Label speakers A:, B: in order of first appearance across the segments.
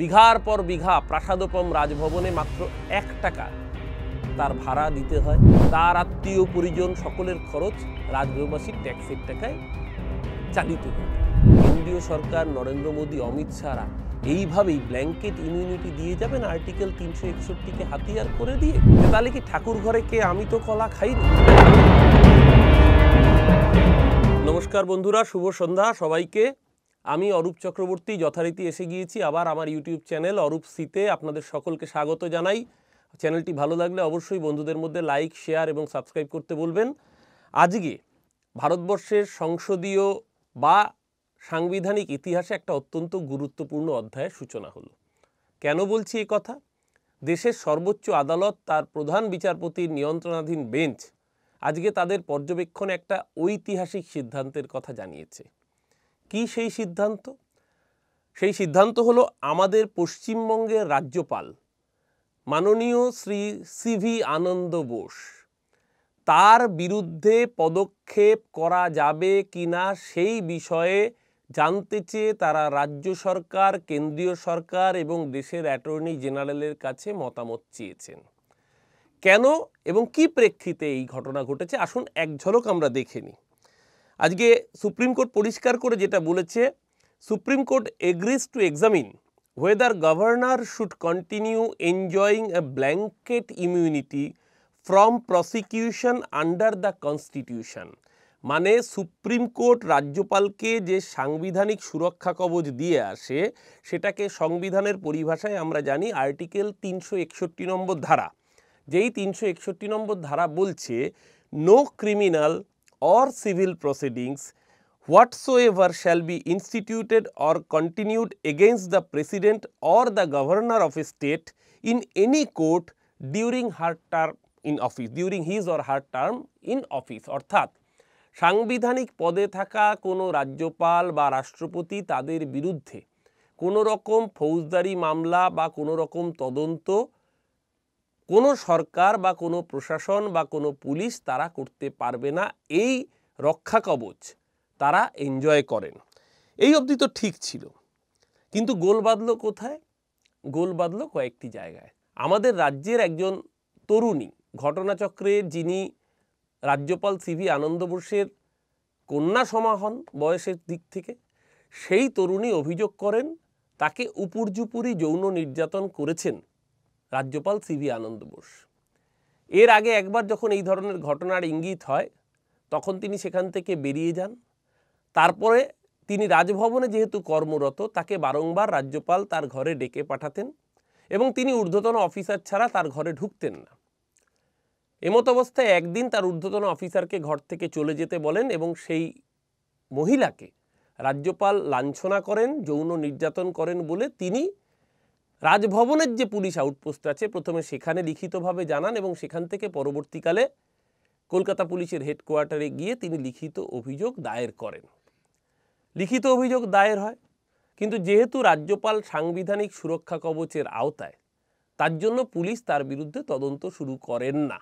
A: বিঘার পর বিঘা প্রাসাদোপম রাজভবনে মাত্র 1 টাকা তার ভাড়া দিতে হয়। তার আত্মীয় পরিজন সকলের খরচ রাজভবনবাসীর ট্যাক্সের টাকায় চালিত হয়। কেন্দ্রীয় সরকার নরেন্দ্র মোদী, অমিত শাহরা এইভাবেই ব্ল্যাঙ্কেট ইমিউনিটি দিয়ে যাবেন আর্টিকেল 361কে হাতিয়ার করে দিয়ে। তাহলে কি ঠাকুর ঘরে কে আমি তো কলা খাইনি? নমস্কার বন্ধুরা, শুভ সন্ধ্যা সবাইকে। আমি অরূপ চক্রবর্তী যথারীতি এসে গিয়েছি আবার আমার ইউটিউব চ্যানেল অরূপ সিতে। আপনাদের সকলকে স্বাগত জানাই। চ্যানেলটি ভালো লাগলে অবশ্যই বন্ধুদের মধ্যে লাইক, শেয়ার এবং সাবস্ক্রাইব করতে বলবেন। আজকে ভারতবর্ষের সংসদীয় বা সাংবিধানিক ইতিহাসে একটা অত্যন্ত গুরুত্বপূর্ণ অধ্যায়ের সূচনা হলো। কেন বলছি এই কথা? দেশের সর্বোচ্চ আদালত তার প্রধান বিচারপতির নিয়ন্ত্রণাধীন বেঞ্চ আজকে তাদের পর্যবেক্ষণে একটা ঐতিহাসিক সিদ্ধান্তের কথা জানিয়েছে। কি সেই সিদ্ধান্ত? সেই সিদ্ধান্ত হলো আমাদের পশ্চিমবঙ্গের রাজ্যপাল মাননীয় শ্রী সিভি আনন্দ বোস, তার বিরুদ্ধে পদক্ষেপ করা যাবে কিনা সেই বিষয়ে জানতে চেয়ে তারা রাজ্য সরকার, কেন্দ্রীয় সরকার এবং দেশের অ্যাটর্নি জেনারেলের কাছে মতামত চেয়েছেন। কেন এবং কি প্রেক্ষিতে এই ঘটনা ঘটেছে আসুন এক ঝলক আমরা দেখে নিই। আজকে সুপ্রিম কোর্ট পরিষ্কার করে যেটা বলেছে, supreme court agrees two examine whether governor should continue enjoying a blanket immunity from prosecution under the constitution। মানে সুপ্রিম কোর্ট রাজ্যপালকে যে সাংবিধানিক সুরক্ষা কবচ দিয়ে আসে সেটাকে সংবিধানের পরিভাষায় আমরা জানি আর্টিকেল 361 নম্বর ধারা। যেই 361 নম্বর ধারা বলছে no criminal or civil proceedings whatsoever shall be instituted or continued against the president or the governor of a state in any court during her term in office, during his or her term in office। অর্থাৎ সাংবিধানিক পদে থাকা কোনো রাজ্যপাল বা রাষ্ট্রপতি তাদের বিরুদ্ধে কোনো রকম ফৌজদারি মামলা বা কোনো রকম তদন্ত কোনো সরকার বা কোনো প্রশাসন বা কোনো পুলিশ তারা করতে পারবে না। এই রক্ষা কবচ তারা এনজয় করেন। এই অবধি তো ঠিক ছিল, কিন্তু গোল বাঁধল কোথায়? গোল বাঁধল কয়েকটি জায়গায়। আমাদের রাজ্যের একজন তরুণী, ঘটনাচক্রে যিনি রাজ্যপাল সিভি আনন্দ বোসের কন্যা সমা হন বয়সের দিক থেকে, সেই তরুণী অভিযোগ করেন তাকে উপর্যুপরি যৌন নির্যাতন করেছেন রাজ্যপাল সিভি আনন্দ বোস। এর আগে একবার যখন এই ধরনের ঘটনার ইঙ্গিত হয় তখন তিনি সেখান থেকে বেরিয়ে যান। তারপরে তিনি রাজভবনে যেহেতু কর্মরত, তাকে বারংবার রাজ্যপাল তার ঘরে ডেকে পাঠাতেন এবং তিনি ঊর্ধ্বতন অফিসার ছাড়া তার ঘরে ঢুকতেন না। এমত অবস্থায় একদিন তার ঊর্ধ্বতন অফিসারকে ঘর থেকে চলে যেতে বলেন এবং সেই মহিলাকে রাজ্যপাল লাঞ্ছনা করেন, যৌন নির্যাতন করেন বলে তিনি রাজভবনের যে পুলিশ আউটপোস্ট আছে প্রথমে সেখানে লিখিতভাবে জানান এবং সেখান থেকে পরবর্তীকালে কলকাতা পুলিশের হেডকোয়ার্টারে গিয়ে তিনি লিখিত অভিযোগ দায়ের করেন। লিখিত অভিযোগ দায়ের হয়, কিন্তু যেহেতু রাজ্যপাল সাংবিধানিক সুরক্ষা কবচের আওতায়, তার জন্য পুলিশ তার বিরুদ্ধে তদন্ত শুরু করেন না।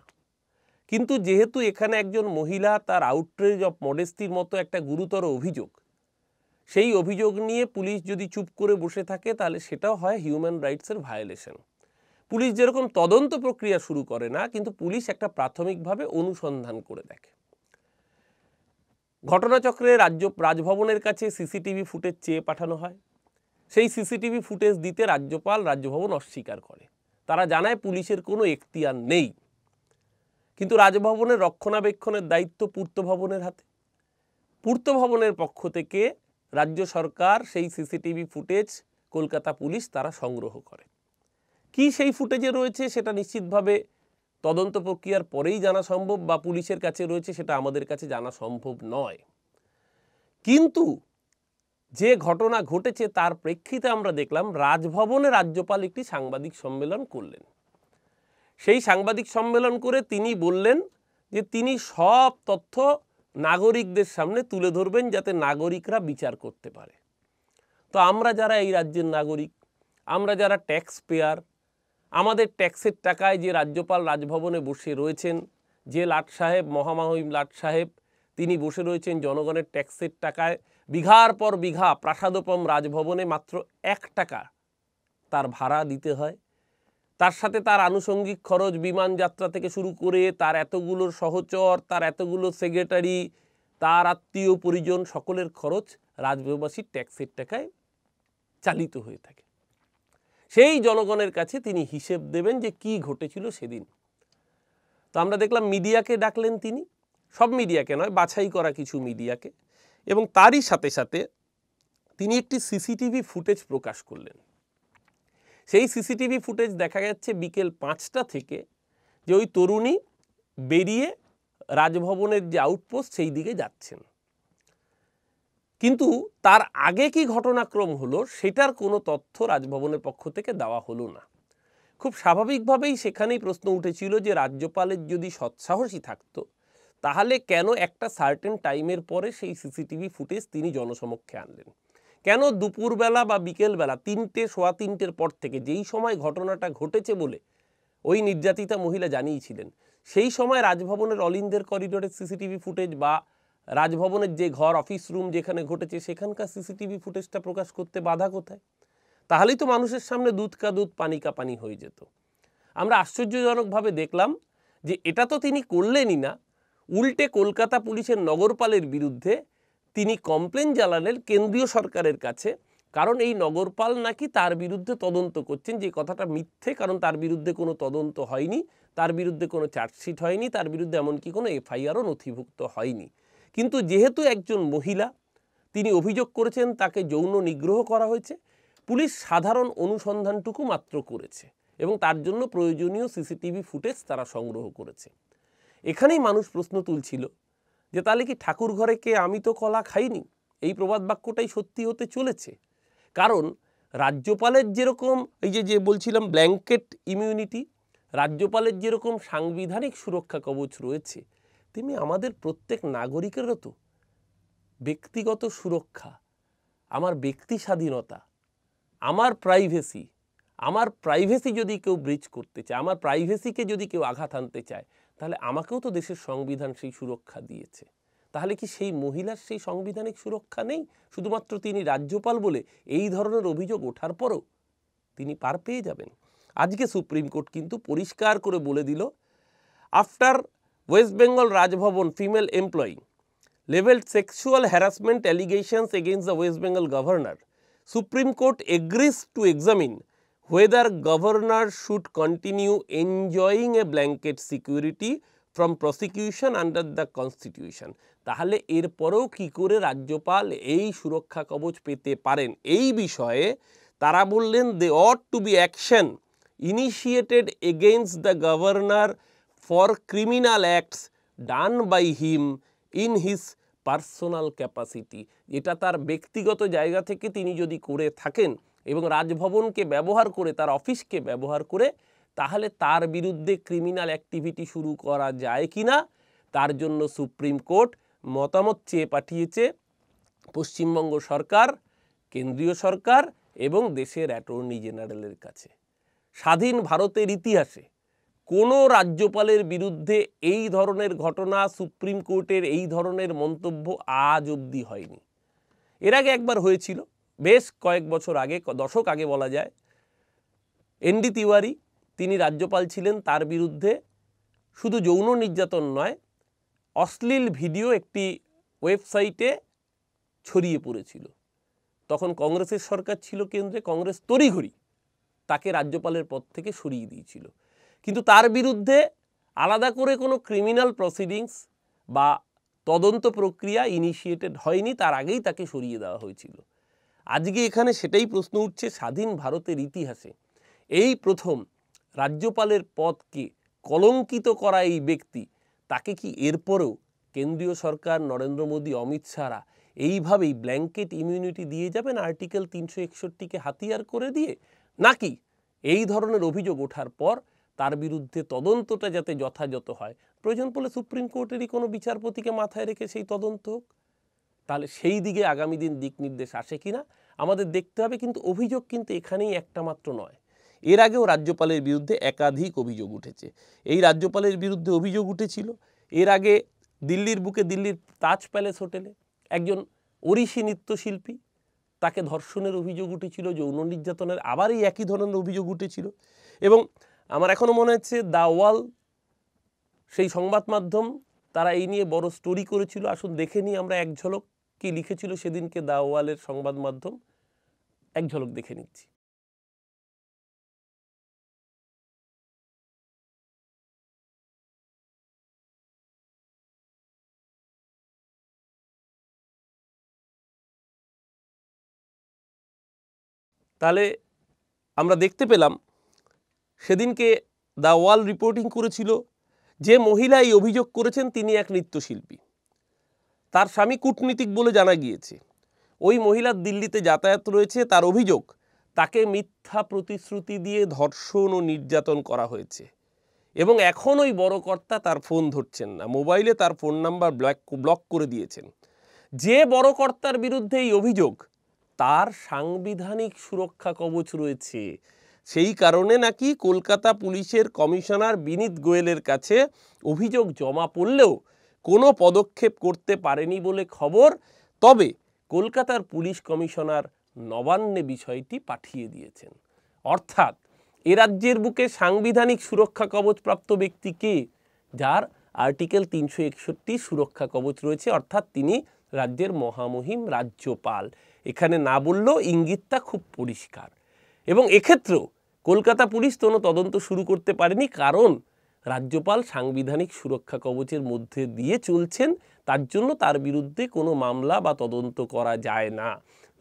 A: কিন্তু যেহেতু এখানে একজন মহিলা, তার আউটরেজ অফ মডেস্টির মতো একটা গুরুতর অভিযোগ, সেই অভিযোগ নিয়ে পুলিশ যদি চুপ করে বসে থাকে তাহলে সেটাও হয় হিউম্যান রাইটসের ভায়োলেশন। পুলিশ যেরকম তদন্ত প্রক্রিয়া শুরু করে না, কিন্তু পুলিশ একটা প্রাথমিকভাবে অনুসন্ধান করে দেখে। ঘটনাচক্রে রাজভবনের কাছে সিসিটিভি ফুটেজ চেয়ে পাঠানো হয়। সেই সিসিটিভি ফুটেজ দিতে রাজভবন অস্বীকার করে। তারা জানায় পুলিশের কোনো এখতিয়ার নেই। কিন্তু রাজভবনের রক্ষণাবেক্ষণের দায়িত্ব পূর্ত ভবনের হাতে। পূর্ত ভবনের পক্ষ থেকে রাজ্য সরকার সেই সিসিটিভি ফুটেজ কলকাতা পুলিশ তারা সংগ্রহ করে। কি সেই ফুটেজে রয়েছে সেটা নিশ্চিতভাবে তদন্ত প্রক্রিয়ার পরেই জানা সম্ভব, বা পুলিশের কাছে রয়েছে সেটা আমাদের কাছে জানা সম্ভব নয়। কিন্তু যে ঘটনা ঘটেছে তার প্রেক্ষিতে আমরা দেখলাম রাজভবনে রাজ্যপাল একটি সাংবাদিক সম্মেলন করলেন। সেই সাংবাদিক সম্মেলন করে তিনি বললেন যে তিনি সব তথ্য নাগরিকদের সামনে তুলে ধরবেন যাতে নাগরিকরা বিচার করতে পারে। তো আমরা যারা এই রাজ্যের নাগরিক, আমরা যারা ট্যাক্স পেয়ার, আমাদের ট্যাক্সের টাকায় যে রাজ্যপাল রাজভবনে বসে রয়েছেন, যে লাট সাহেব, মহামহিম লাট সাহেব, তিনি বসে রয়েছেন জনগণের ট্যাক্সের টাকায় বিঘার পর বিঘা প্রাসাদোপম রাজভবনে মাত্র 1 টাকা তার ভাড়া দিতে হয়, তার সাথে তার আনুষঙ্গিক খরচ, বিমান যাত্রা থেকে শুরু করে তার এতগুলো সহচর, তার এতগুলো সেক্রেটারি, তার আত্মীয় পরিজন, সকলের খরচ রাজব্যবসায়ীর ট্যাক্সের টাকায় চালিত হয়ে থাকে। সেই জনগণের কাছে তিনি হিসেব দেবেন যে কি ঘটেছিল সেদিন। তো আমরা দেখলাম মিডিয়াকে ডাকলেন তিনি, সব মিডিয়াকে নয়, বাছাই করা কিছু মিডিয়াকে, এবং তারই সাথে সাথে তিনি একটি সিসিটিভি ফুটেজ প্রকাশ করলেন। সেই সিসিটিভি ফুটেজ দেখা যাচ্ছে বিকেল 5টা থেকে যে ওই তরুণী বেরিয়ে রাজভবনের যে আউটপোস্ট সেই দিকে যাচ্ছেন। কিন্তু তার আগে কি ঘটনাক্রম হলো সেটার কোনো তথ্য রাজভবনের পক্ষ থেকে দেওয়া হলো না। খুব স্বাভাবিকভাবেই সেখানেই প্রশ্ন উঠেছিল যে রাজ্যপালের যদি সৎসাহসী থাকতো তাহলে কেন একটা সার্টেন টাইমের পরে সেই সিসিটিভি ফুটেজ তিনি জনসমক্ষে আনলেন? কেন দুপুরবেলা বা বিকেলবেলা 3টে, সোয়া 3টের পর থেকে, যেই সময় ঘটনাটা ঘটেছে বলে ওই নির্যাতিতা মহিলা জানিয়েছিলেন, সেই সময় রাজভবনের অলিন্দের করিডোরের সিসিটিভি ফুটেজ বা রাজভবনের যে ঘর, অফিস রুম যেখানে ঘটেছে সেখানকার সিসিটিভি ফুটেজটা প্রকাশ করতে বাধা কোথায়? তাহলেই তো মানুষের সামনে দুধ কা দুধ পানি কা পানি হয়ে যেত। আমরা আশ্চর্যজনকভাবে দেখলাম যে এটা তো তিনি করলেনই না, উল্টে কলকাতা পুলিশের নগরপালের বিরুদ্ধে তিনি কমপ্লেন জানালেন কেন্দ্রীয় সরকারের কাছে, কারণ এই নগরপাল নাকি তার বিরুদ্ধে তদন্ত করছেন, যে কথাটা মিথ্যে, কারণ তার বিরুদ্ধে কোনো তদন্ত হয়নি, তার বিরুদ্ধে কোনো চার্জশিট হয়নি, তার বিরুদ্ধে এমনকি কোনো এফআইআরও নথিভুক্ত হয়নি। কিন্তু যেহেতু একজন মহিলা, তিনি অভিযোগ করেছেন তাকে যৌন নিগ্রহ করা হয়েছে, পুলিশ সাধারণ অনুসন্ধানটুকু মাত্র করেছে এবং তার জন্য প্রয়োজনীয় সিসিটিভি ফুটেজ তারা সংগ্রহ করেছে। এখানেই মানুষ প্রশ্ন তুলছিল যে তাহলে কি ঠাকুর ঘরে কে আমি তো কলা খাইনি, এই প্রবাদ বাক্যটাই সত্যি হতে চলেছে। কারণ রাজ্যপালের যেরকম এই যে বলছিলাম ব্ল্যাঙ্কেট ইমিউনিটি, রাজ্যপালের যেরকম সাংবিধানিক সুরক্ষা কবচ রয়েছে, তেমনি আমাদের প্রত্যেক নাগরিকেরও তো ব্যক্তিগত সুরক্ষা, আমার ব্যক্তি স্বাধীনতা, আমার প্রাইভেসি যদি কেউ ব্রিচ করতে চায়, আমার প্রাইভেসিকে যদি কেউ আঘাত আনতে চায়, তাহলে আমাকেও তো দেশের সংবিধান সেই সুরক্ষা দিয়েছে। তাহলে কি সেই মহিলার সেই সাংবিধানিক সুরক্ষা নেই? শুধুমাত্র তিনি রাজ্যপাল বলে এই ধরনের অভিযোগ ওঠার পরও তিনি পার পেয়ে যাবেন? আজকে সুপ্রিম কোর্ট কিন্তু পরিষ্কার করে বলে দিল, after West Bengal Raj Bhavan female employee leveled sexual harassment allegations against the West Bengal governor, Supreme Court agrees to examine whether governor should continue enjoying a blanket security from prosecution under the constitution. তাহলে এরপরেও কি করে রাজ্যপাল এই সুরক্ষা কবচ পেতে পারেন, এই বিষয়ে তারা বললেন they ought to be action initiated against the governor for criminal acts done by him in his personal capacity. এটা তার ব্যক্তিগত জায়গা থেকে তিনি যদি করে থাকেন এবং রাজভবনকে ব্যবহার করে, তার অফিসকে ব্যবহার করে, তাহলে তার বিরুদ্ধে ক্রিমিনাল অ্যাক্টিভিটি শুরু করা যায় কি না তার জন্য সুপ্রিম কোর্ট মতামত চেয়ে পাঠিয়েছে পশ্চিমবঙ্গ সরকার, কেন্দ্রীয় সরকার এবং দেশের অ্যাটর্নি জেনারেলের কাছে। স্বাধীন ভারতের ইতিহাসে কোনো রাজ্যপালের বিরুদ্ধে এই ধরনের ঘটনা, সুপ্রিম কোর্টের এই ধরনের মন্তব্য আজ অবধি হয়নি। এর আগে একবার হয়েছিল, বেশ কয়েক বছর আগে, দশক আগে বলা যায়। এনডি তিওয়ারি, তিনি রাজ্যপাল ছিলেন, তার বিরুদ্ধে শুধু যৌন নির্যাতন নয়, অশ্লীল ভিডিও একটি ওয়েবসাইটে ছড়িয়ে পড়েছিল। তখন কংগ্রেসের সরকার ছিল কেন্দ্রে, কংগ্রেস তড়িঘড়ি তাকে রাজ্যপালের পদ থেকে সরিয়ে দিয়েছিল। কিন্তু তার বিরুদ্ধে আলাদা করে কোনো ক্রিমিনাল প্রসিডিংস বা তদন্ত প্রক্রিয়া ইনিশিয়েটেড হয়নি, তার আগেই তাকে সরিয়ে দেওয়া হয়েছিল। আজকে এখানে সেটাই প্রশ্ন উঠছে, স্বাধীন ভারতের ইতিহাসে এই প্রথম রাজ্যপালের পদকে কলঙ্কিত করা এই ব্যক্তি, তাকে কি এরপরেও কেন্দ্রীয় সরকার, নরেন্দ্র মোদী, অমিত শাহরা এইভাবেই ব্ল্যাঙ্কেট ইমিউনিটি দিয়ে যাবেন আর্টিকেল 361কে হাতিয়ার করে দিয়ে? নাকি এই ধরনের অভিযোগ ওঠার পর তার বিরুদ্ধে তদন্তটা যাতে যথাযথ হয়, প্রয়োজন পড়লে সুপ্রিম কোর্টেরই কোনো বিচারপতিকে মাথায় রেখে সেই তদন্ত হোক, তাহলে সেই দিকে আগামী দিন দিক নির্দেশ আসে কিনা আমাদের দেখতে হবে। কিন্তু অভিযোগ কিন্তু এখানেই একটা মাত্র নয়, এর আগেও রাজ্যপালের বিরুদ্ধে একাধিক অভিযোগ উঠেছে। এই রাজ্যপালের বিরুদ্ধে অভিযোগ উঠেছিল এর আগে দিল্লির বুকে, দিল্লির তাজ প্যালেস হোটেলে একজন ওড়িশি নৃত্যশিল্পী, তাকে ধর্ষণের অভিযোগ উঠেছিল, যৌন নির্যাতনের আবার এই একই ধরনের অভিযোগ উঠেছিল। এবং আমার এখনও মনে হচ্ছে দ্য ওয়াল সেই সংবাদ মাধ্যম তারা এই নিয়ে বড় স্টোরি করেছিল। আসুন দেখে নিই আমরা এক ঝলক কি লিখেছিল সেদিনকে দ্য ওয়ালের সংবাদ মাধ্যম, এক ঝলক দেখে নিচ্ছি। তাহলে আমরা দেখতে পেলাম সেদিনকে দ্য ওয়াল রিপোর্টিং করেছিল যে মহিলা এই অভিযোগ করেছেন তিনি এক নৃত্যশিল্পী, তার স্বামী কূটনীতিক বলে জানা গিয়েছে। ওই মহিলার দিল্লিতে যাতায়াত রয়েছে, তার অভিযোগ তাকে মিথ্যা প্রতিশ্রুতি দিয়ে ধর্ষণ ও নির্যাতন করা হয়েছে এবং এখন ওই বড় কর্তা তার ফোন ধরছেন না, মোবাইলে তার ফোন নাম্বার ব্লক করে দিয়েছেন। যে বড় কর্তার বিরুদ্ধে এই অভিযোগ তার সাংবিধানিক সুরক্ষা কবচ রয়েছে, সেই কারণে নাকি কলকাতা পুলিশের কমিশনার বিনীত গোয়েলের কাছে অভিযোগ জমা পড়লেও কোনো পদক্ষেপ করতে পারেনি বলে খবর। তবে কলকাতার পুলিশ কমিশনার নবান্নে বিষয়টি পাঠিয়ে দিয়েছেন। অর্থাৎ এ রাজ্যের বুকে সাংবিধানিক সুরক্ষা কবচপ্রাপ্ত ব্যক্তি কে? যার আর্টিকেল 361 সুরক্ষা কবচ রয়েছে, অর্থাৎ তিনি রাজ্যের মহামহিম রাজ্যপাল। এখানে না বললেও ইঙ্গিতটা খুব পরিষ্কার। এবং এক্ষেত্রেও কলকাতা পুলিশ কোনো তদন্ত শুরু করতে পারেনি, কারণ রাজ্যপাল সাংবিধানিক সুরক্ষা কবচের মধ্যে দিয়ে চলছেন, তার জন্য তার বিরুদ্ধে কোনো মামলা বা তদন্ত করা যায় না।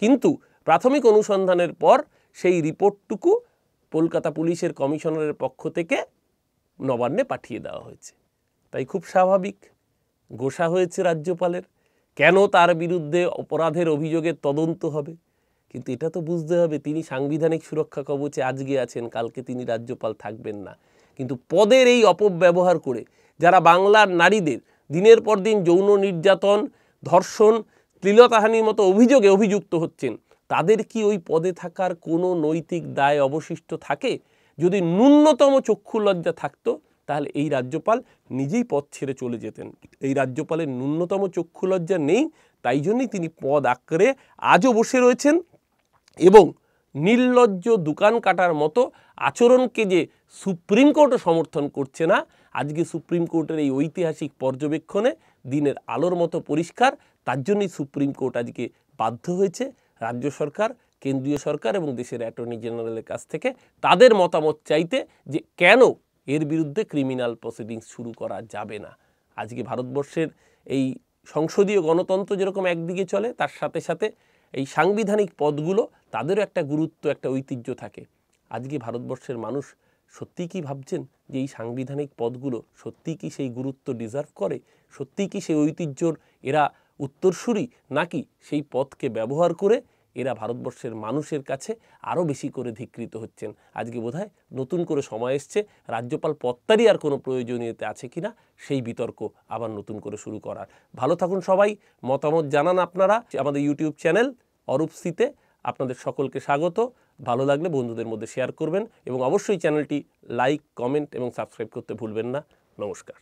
A: কিন্তু প্রাথমিক অনুসন্ধানের পর সেই রিপোর্টটুকু কলকাতা পুলিশের কমিশনারের পক্ষ থেকে নবান্নে পাঠিয়ে দেওয়া হয়েছে। তাই খুব স্বাভাবিক গোসা হয়েছে রাজ্যপালের, কেন তার বিরুদ্ধে অপরাধের অভিযোগের তদন্ত হবে। কিন্তু এটা তো বুঝতে হবে তিনি সাংবিধানিক সুরক্ষা কবচে আজকে আছেন, কালকে তিনি রাজ্যপাল থাকবেন না। কিন্তু পদের এই অপব্যবহার করে যারা বাংলার নারীদের দিনের পর দিন যৌন নির্যাতন, ধর্ষণ, শ্লীলতাহানির মতো অভিযোগে অভিযুক্ত হচ্ছেন, তাদের কি ওই পদে থাকার কোনো নৈতিক দায় অবশিষ্ট থাকে? যদি ন্যূনতম চক্ষু লজ্জা থাকতো তাহলে এই রাজ্যপাল নিজেই পদ ছেড়ে চলে যেতেন। এই রাজ্যপালের ন্যূনতম চক্ষু লজ্জা নেই, তাই জন্যই তিনি পদ আঁকড়ে আজও বসে রয়েছেন। এবং নির্লজ্জ দোকান কাটার মতো আচরণকে যে সুপ্রিম কোর্টও সমর্থন করছে না, আজকে সুপ্রিম কোর্টের এই ঐতিহাসিক পর্যবেক্ষণে দিনের আলোর মতো পরিষ্কার। তার জন্যই সুপ্রিম কোর্ট আজকে বাধ্য হয়েছে রাজ্য সরকার, কেন্দ্রীয় সরকার এবং দেশের অ্যাটর্নি জেনারেলের কাছ থেকে তাদের মতামত চাইতে যে কেন এর বিরুদ্ধে ক্রিমিনাল প্রসিডিংস শুরু করা যাবে না। আজকে ভারতবর্ষের এই সংসদীয় গণতন্ত্র যেরকম একদিকে চলে, তার সাথে সাথে এই সাংবিধানিক পদগুলো তাদেরও একটা গুরুত্ব, একটা ঐতিহ্য থাকে। আজকে ভারতবর্ষের মানুষ সত্যিই কি ভাবছেন যে এই সাংবিধানিক পদগুলো সত্যিই কি সেই গুরুত্ব ডিজার্ভ করে? সত্যিই কি সেই ঐতিহ্যর এরা উত্তরসূরি, নাকি সেই পদকে ব্যবহার করে এরা ভারতবর্ষের মানুষের কাছে আরও বেশি করে ধিক্কৃত হচ্ছেন? আজকে বোধহয় নতুন করে সময় এসছে রাজ্যপাল পদটারই আর কোনো প্রয়োজনীয়তা আছে কিনা সেই বিতর্ক আবার নতুন করে শুরু করার। ভালো থাকুন সবাই, মতামত জানান আপনারা। আমাদের ইউটিউব চ্যানেল অরূপ সিতে আপনাদের সকলকে স্বাগত। ভালো লাগলে বন্ধুদের মধ্যে শেয়ার করবেন এবং অবশ্যই চ্যানেলটি লাইক, কমেন্ট এবং সাবস্ক্রাইব করতে ভুলবেন না। নমস্কার।